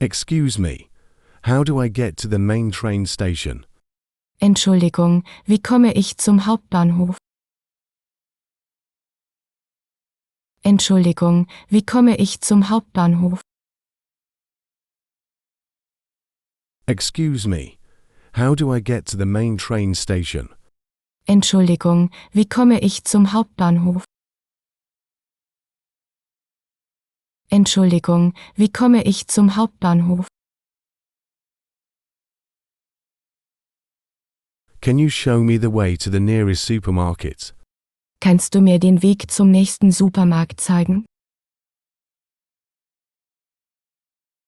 Excuse me. How do I get to the main train station? Entschuldigung, wie komme ich zum Hauptbahnhof? Entschuldigung, wie komme ich zum Hauptbahnhof? Excuse me. How do I get to the main train station? Entschuldigung, wie komme ich zum Hauptbahnhof? Entschuldigung, wie komme ich zum Hauptbahnhof? Can you show me the way to the nearest supermarket? Kannst du mir den Weg zum nächsten Supermarkt zeigen?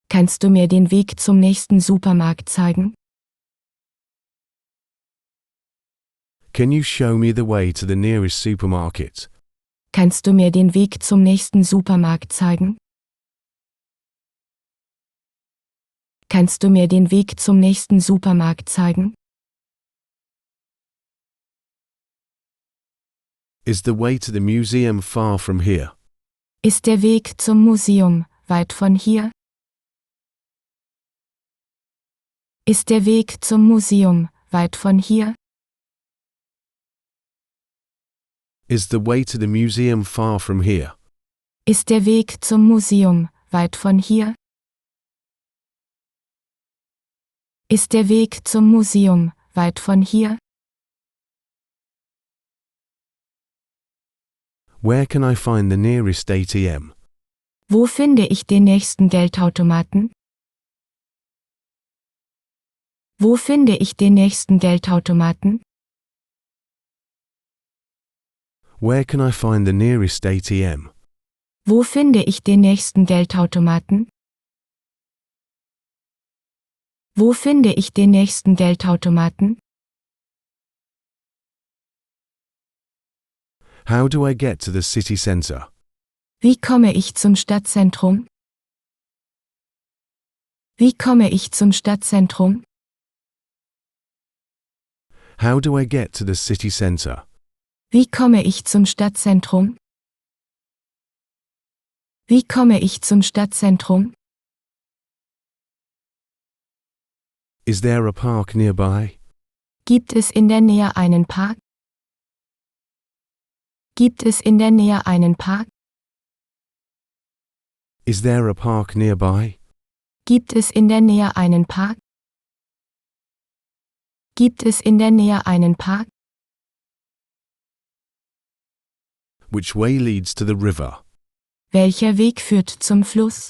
Kannst du mir den Weg zum nächsten Supermarkt zeigen? Can you show me the way to the nearest supermarket? Kannst du mir den Weg zum nächsten Supermarkt zeigen? Kannst du mir den Weg zum nächsten Supermarkt zeigen? Is the way to the museum far from here? Ist der Weg zum Museum weit von hier? Ist der Weg zum Museum weit von hier? Is the way to the museum far from here? Ist der Weg zum Museum weit von hier? Ist der Weg zum Museum weit von hier? Where can I find the nearest ATM? Wo finde ich den nächsten Geldautomaten? Wo finde ich den nächsten Geldautomaten? Where can I find the nearest ATM? Wo finde ich den nächsten Geldautomaten? Wo finde ich den nächsten Geldautomaten? How do I get to the city center? Wie komme ich zum Stadtzentrum? Wie komme ich zum Stadtzentrum? How do I get to the city center? Wie komme ich zum Stadtzentrum? Wie komme ich zum Stadtzentrum? Is there a park nearby? Gibt es in der Nähe einen Park? Gibt es in der Nähe einen Park? Is there a park nearby? Gibt es in der Nähe einen Park? Gibt es in der Nähe einen Park? Which way leads to the river? Welcher Weg führt zum Fluss?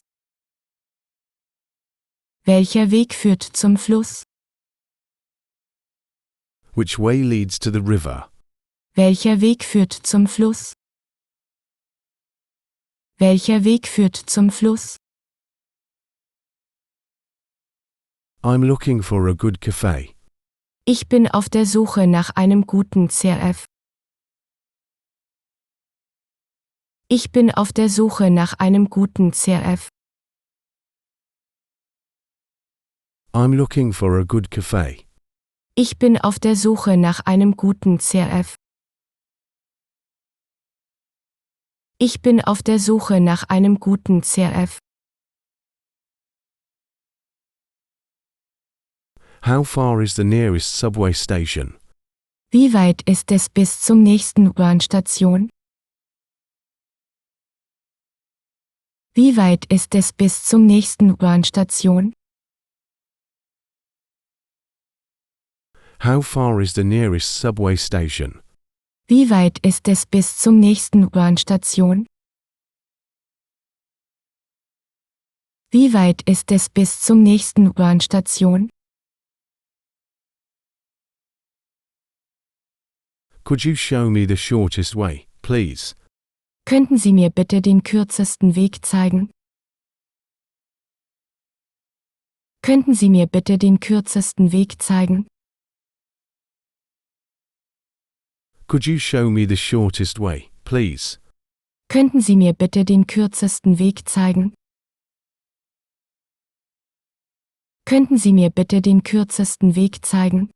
Welcher Weg führt zum Fluss? Which way leads to the river? Welcher Weg führt zum Fluss? Welcher Weg führt zum Fluss? I'm looking for a good cafe. Ich bin auf der Suche nach einem guten CF. Ich bin auf der Suche nach einem guten CF. I'm looking for a good cafe. Ich bin auf der Suche nach einem guten CF. Ich bin auf der Suche nach einem guten CF. How far is the nearest subway station? Wie weit ist es bis zum nächsten U-Bahn-Station? Wie weit ist es bis zum nächsten U-Bahn-Station? How far is the nearest subway station? Wie weit ist es bis zum nächsten U-Bahn-Station? Wie weit ist es bis zum nächsten U-Bahn-Station? Could you show me the shortest way, please? Könnten Sie mir bitte den kürzesten Weg zeigen? Könnten Sie mir bitte den kürzesten Weg zeigen? Could you show me the shortest way, please? Könnten Sie mir bitte den kürzesten Weg zeigen? Könnten Sie mir bitte den kürzesten Weg zeigen?